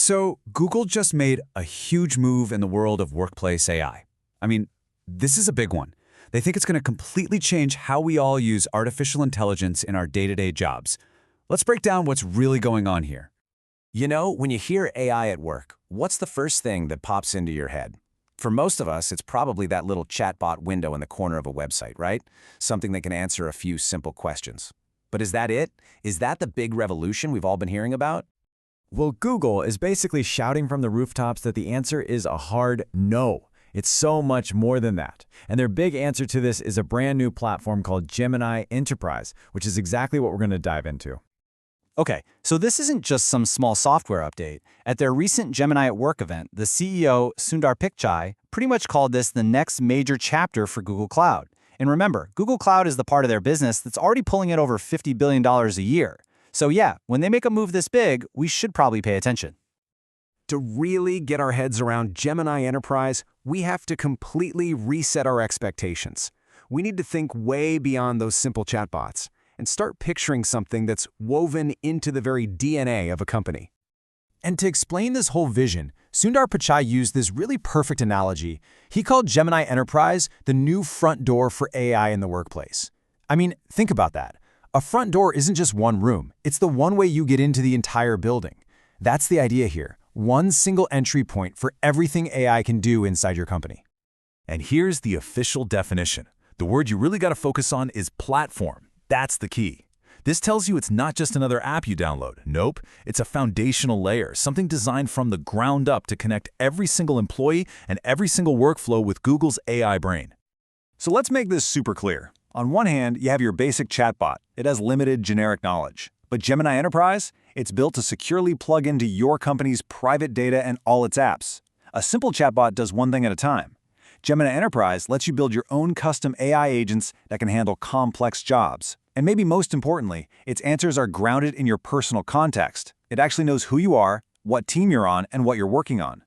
So Google just made a huge move in the world of workplace AI. I mean, this is a big one. They think it's going to completely change how we all use artificial intelligence in our day-to-day jobs. Let's break down what's really going on here. You know, when you hear AI at work, what's the first thing that pops into your head? For most of us, it's probably that little chatbot window in the corner of a website, right? Something that can answer a few simple questions. But is that it? Is that the big revolution we've all been hearing about? Well, Google is basically shouting from the rooftops that the answer is a hard no. It's so much more than that. And their big answer to this is a brand new platform called Gemini Enterprise, which is exactly what we're going to dive into. Okay, so this isn't just some small software update. At their recent Gemini at Work event, the CEO, Sundar Pichai, pretty much called this the next major chapter for Google Cloud. And remember, Google Cloud is the part of their business that's already pulling in over $50 billion a year. So yeah, when they make a move this big, we should probably pay attention. To really get our heads around Gemini Enterprise, we have to completely reset our expectations. We need to think way beyond those simple chatbots and start picturing something that's woven into the very DNA of a company. And to explain this whole vision, Sundar Pichai used this really perfect analogy. He called Gemini Enterprise the new front door for AI in the workplace. I mean, think about that. A front door isn't just one room. It's the one way you get into the entire building. That's the idea here. One single entry point for everything AI can do inside your company. And here's the official definition. The word you really got to focus on is platform. That's the key. This tells you it's not just another app you download. Nope, it's a foundational layer, something designed from the ground up to connect every single employee and every single workflow with Google's AI brain. So let's make this super clear. On one hand, you have your basic chatbot. It has limited generic knowledge. But Gemini Enterprise, it's built to securely plug into your company's private data and all its apps. A simple chatbot does one thing at a time. Gemini Enterprise lets you build your own custom AI agents that can handle complex jobs. And maybe most importantly, its answers are grounded in your personal context. It actually knows who you are, what team you're on, and what you're working on.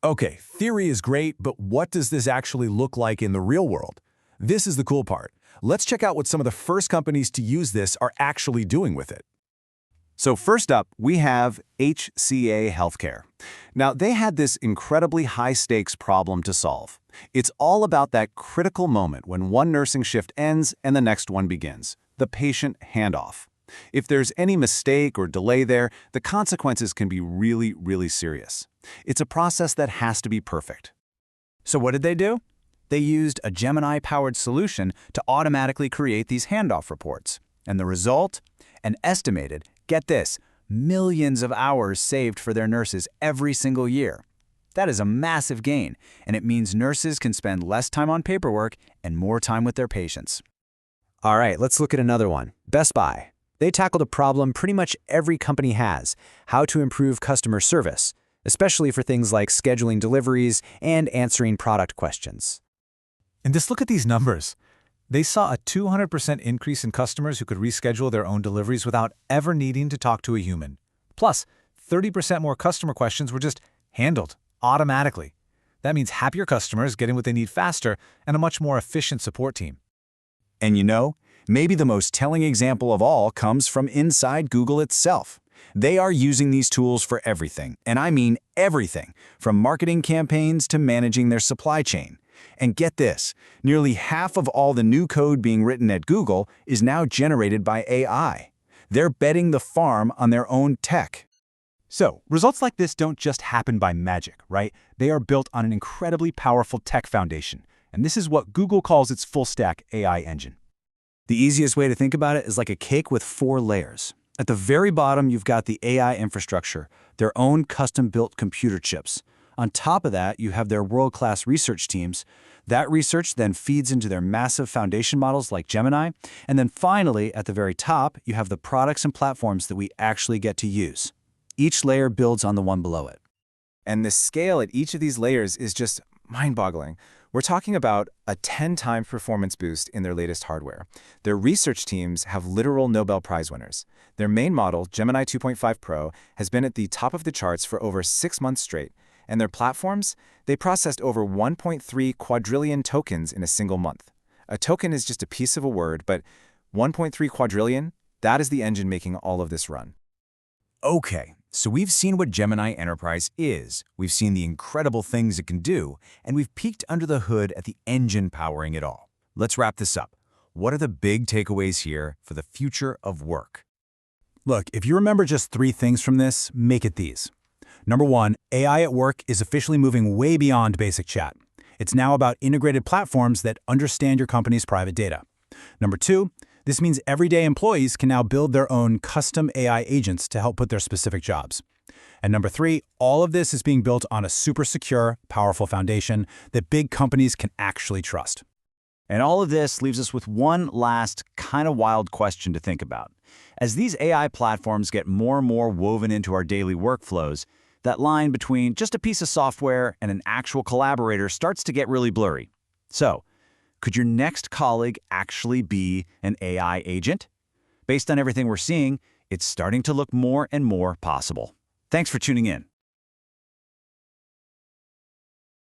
Okay, theory is great, but what does this actually look like in the real world? This is the cool part. Let's check out what some of the first companies to use this are actually doing with it. So first up, we have HCA Healthcare. Now, they had this incredibly high-stakes problem to solve. It's all about that critical moment when one nursing shift ends and the next one begins, the patient handoff. If there's any mistake or delay there, the consequences can be really, really serious. It's a process that has to be perfect. So what did they do? They used a Gemini-powered solution to automatically create these handoff reports. And the result? An estimated, get this, millions of hours saved for their nurses every single year. That is a massive gain, and it means nurses can spend less time on paperwork and more time with their patients. All right, let's look at another one. Best Buy. They tackled a problem pretty much every company has: how to improve customer service, especially for things like scheduling deliveries and answering product questions. And just look at these numbers. They saw a 200% increase in customers who could reschedule their own deliveries without ever needing to talk to a human. Plus, 30% more customer questions were just handled automatically. That means happier customers getting what they need faster and a much more efficient support team. And you know, maybe the most telling example of all comes from inside Google itself. They are using these tools for everything, and I mean everything, from marketing campaigns to managing their supply chain. And get this, nearly half of all the new code being written at Google is now generated by AI. They're betting the farm on their own tech. So, results like this don't just happen by magic, right? They are built on an incredibly powerful tech foundation. And this is what Google calls its full-stack AI engine. The easiest way to think about it is like a cake with 4 layers. At the very bottom, you've got the AI infrastructure, their own custom-built computer chips. On top of that, you have their world-class research teams. That research then feeds into their massive foundation models like Gemini. And then finally, at the very top, you have the products and platforms that we actually get to use. Each layer builds on the one below it. And the scale at each of these layers is just mind-boggling. We're talking about a 10-time performance boost in their latest hardware. Their research teams have literal Nobel Prize winners. Their main model, Gemini 2.5 Pro, has been at the top of the charts for over 6 months straight. And their platforms, they processed over 1.3 quadrillion tokens in a single month. A token is just a piece of a word, but 1.3 quadrillion, that is the engine making all of this run. Okay, So we've seen what Gemini Enterprise is, we've seen the incredible things it can do, and we've peeked under the hood at the engine powering it all. Let's wrap this up. What are the big takeaways here for the future of work? Look, if you remember just 3 things from this, make it these. Number 1, AI at work is officially moving way beyond basic chat. It's now about integrated platforms that understand your company's private data. Number 2, this means everyday employees can now build their own custom AI agents to help with their specific jobs. And number 3, all of this is being built on a super secure, powerful foundation that big companies can actually trust. And all of this leaves us with one last kind of wild question to think about. As these AI platforms get more and more woven into our daily workflows, that line between just a piece of software and an actual collaborator starts to get really blurry. So, could your next colleague actually be an AI agent? Based on everything we're seeing, it's starting to look more and more possible. Thanks for tuning in.